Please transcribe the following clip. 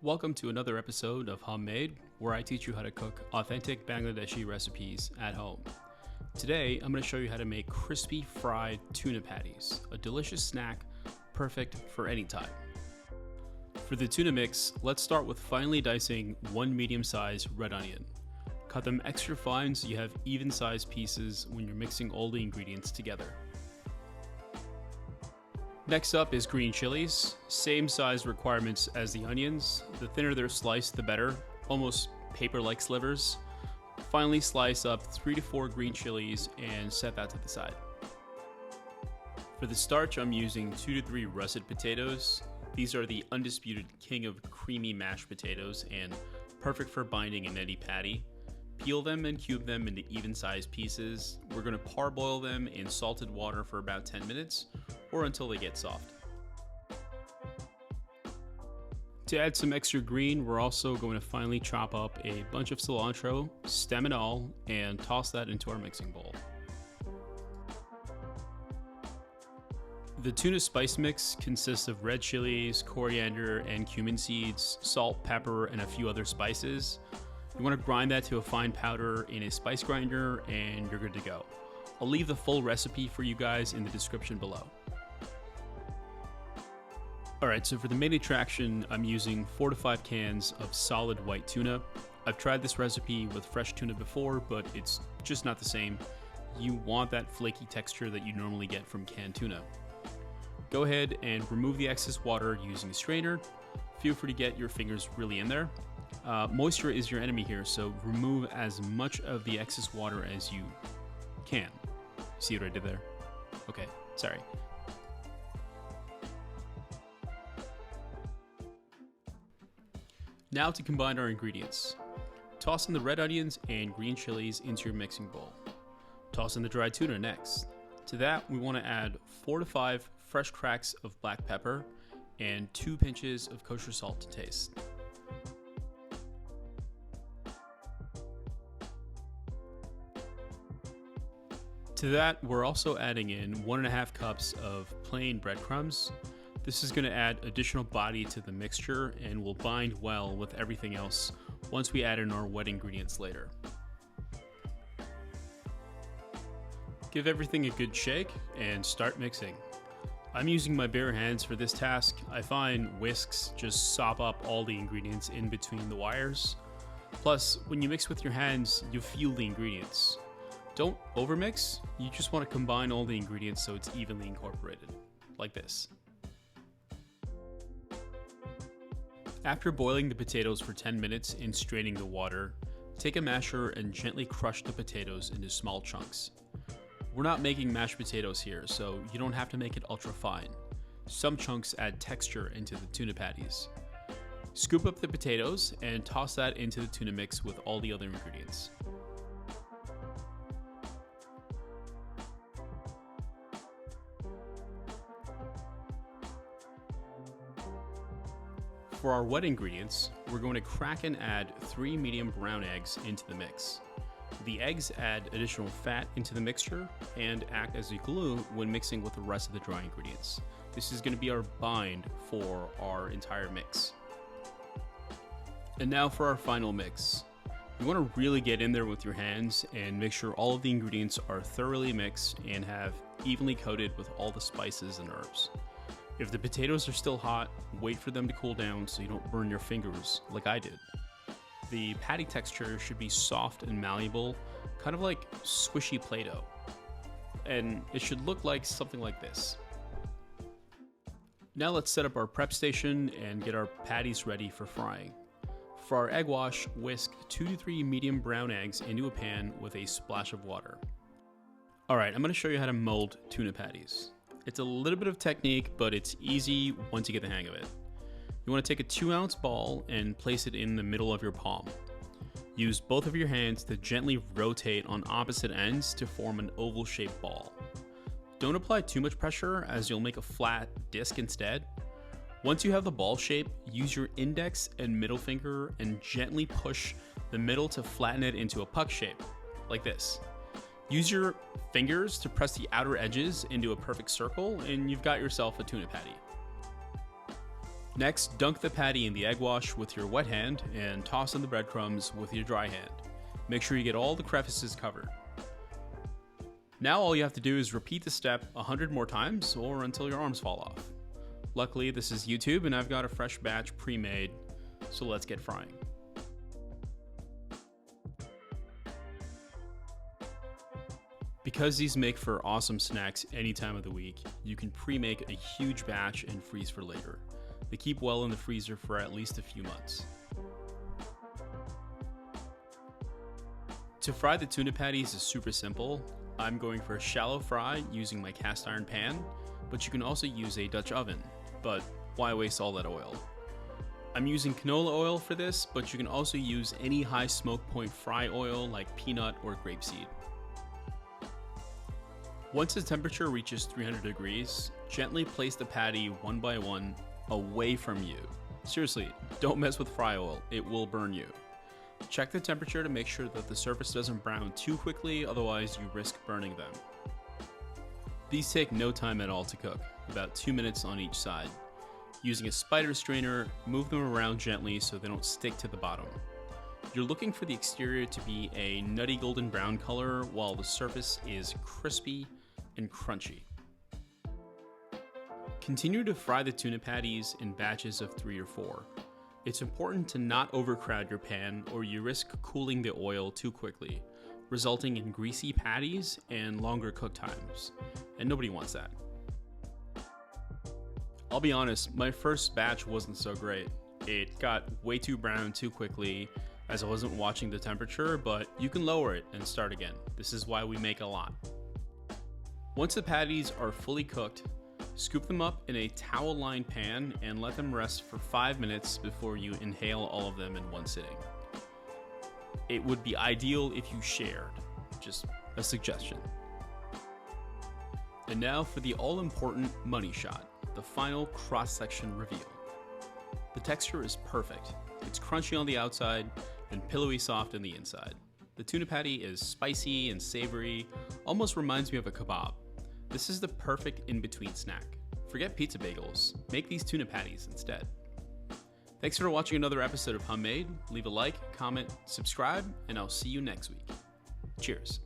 Welcome to another episode of Homemade, where I teach you how to cook authentic Bangladeshi recipes at home. Today, I'm going to show you how to make crispy fried tuna patties, a delicious snack perfect for any time. For the tuna mix, let's start with finely dicing one medium-sized red onion. Cut them extra fine so you have even-sized pieces when you're mixing all the ingredients together. Next up is green chilies, same size requirements as the onions. The thinner they're sliced, the better, almost paper-like slivers. Finally slice up 3 to 4 green chilies and set that to the side. For the starch, I'm using 2 to 3 russet potatoes. These are the undisputed king of creamy mashed potatoes and perfect for binding in any patty. Peel them and cube them into even-sized pieces. We're going to parboil them in salted water for about 10 minutes or until they get soft. To add some extra green, we're also going to finely chop up a bunch of cilantro, stem and all, and toss that into our mixing bowl. The tuna spice mix consists of red chilies, coriander, and cumin seeds, salt, pepper, and a few other spices. You want to grind that to a fine powder in a spice grinder and you're good to go. I'll leave the full recipe for you guys in the description below. Alright, so for the main attraction, I'm using 4 to 5 cans of solid white tuna. I've tried this recipe with fresh tuna before, but it's just not the same. You want that flaky texture that you normally get from canned tuna. Go ahead and remove the excess water using a strainer. Feel free to get your fingers really in there. Moisture is your enemy here, so remove as much of the excess water as you can. See what I did there? Okay, sorry. Now to combine our ingredients. Toss in the red onions and green chilies into your mixing bowl. Toss in the dried tuna next. To that, we want to add 4 to 5 fresh cracks of black pepper and 2 pinches of kosher salt to taste. To that, we're also adding in 1.5 cups of plain breadcrumbs. This is going to add additional body to the mixture and will bind well with everything else once we add in our wet ingredients later. Give everything a good shake and start mixing. I'm using my bare hands for this task. I find whisks just sop up all the ingredients in between the wires. Plus, when you mix with your hands, you feel the ingredients. Don't overmix, you just want to combine all the ingredients so it's evenly incorporated, like this. After boiling the potatoes for 10 minutes and straining the water, take a masher and gently crush the potatoes into small chunks. We're not making mashed potatoes here, so you don't have to make it ultra fine. Some chunks add texture into the tuna patties. Scoop up the potatoes and toss that into the tuna mix with all the other ingredients. For our wet ingredients, we're going to crack and add 3 medium brown eggs into the mix. The eggs add additional fat into the mixture and act as a glue when mixing with the rest of the dry ingredients. This is going to be our bind for our entire mix. And now for our final mix. You want to really get in there with your hands and make sure all of the ingredients are thoroughly mixed and have evenly coated with all the spices and herbs. If the potatoes are still hot, wait for them to cool down so you don't burn your fingers like I did. The patty texture should be soft and malleable, kind of like squishy Play-Doh. And it should look like something like this. Now let's set up our prep station and get our patties ready for frying. For our egg wash, whisk 2 to 3 medium brown eggs into a pan with a splash of water. Alright, I'm going to show you how to mold tuna patties. It's a little bit of technique, but it's easy once you get the hang of it. You want to take a 2-ounce ball and place it in the middle of your palm. Use both of your hands to gently rotate on opposite ends to form an oval-shaped ball. Don't apply too much pressure as you'll make a flat disc instead. Once you have the ball shape, use your index and middle finger and gently push the middle to flatten it into a puck shape, like this. Use your fingers to press the outer edges into a perfect circle, and you've got yourself a tuna patty. Next, dunk the patty in the egg wash with your wet hand and toss in the breadcrumbs with your dry hand. Make sure you get all the crevices covered. Now all you have to do is repeat the step 100 more times or until your arms fall off. Luckily, this is YouTube and I've got a fresh batch pre-made, so let's get frying. Because these make for awesome snacks any time of the week, you can pre-make a huge batch and freeze for later. They keep well in the freezer for at least a few months. To fry the tuna patties is super simple. I'm going for a shallow fry using my cast iron pan, but you can also use a Dutch oven. But why waste all that oil? I'm using canola oil for this, but you can also use any high smoke point fry oil like peanut or grapeseed. Once the temperature reaches 300 degrees, gently place the patty one by one away from you. Seriously, don't mess with fry oil, it will burn you. Check the temperature to make sure that the surface doesn't brown too quickly, otherwise you risk burning them. These take no time at all to cook, about 2 minutes on each side. Using a spider strainer, move them around gently so they don't stick to the bottom. You're looking for the exterior to be a nutty golden brown color while the surface is crispy and crunchy. Continue to fry the tuna patties in batches of 3 or 4. It's important to not overcrowd your pan or you risk cooling the oil too quickly, resulting in greasy patties and longer cook times, and nobody wants that. I'll be honest, my first batch wasn't so great. It got way too brown too quickly as I wasn't watching the temperature, but you can lower it and start again. This is why we make a lot. Once the patties are fully cooked, scoop them up in a towel-lined pan and let them rest for 5 minutes before you inhale all of them in one sitting. It would be ideal if you shared, just a suggestion. And now for the all-important money shot, the final cross-section reveal. The texture is perfect. It's crunchy on the outside and pillowy soft on the inside. The tuna patty is spicy and savory, almost reminds me of a kebab. This is the perfect in-between snack. Forget pizza bagels, make these tuna patties instead. Thanks for watching another episode of Homemade. Leave a like, comment, subscribe, and I'll see you next week. Cheers.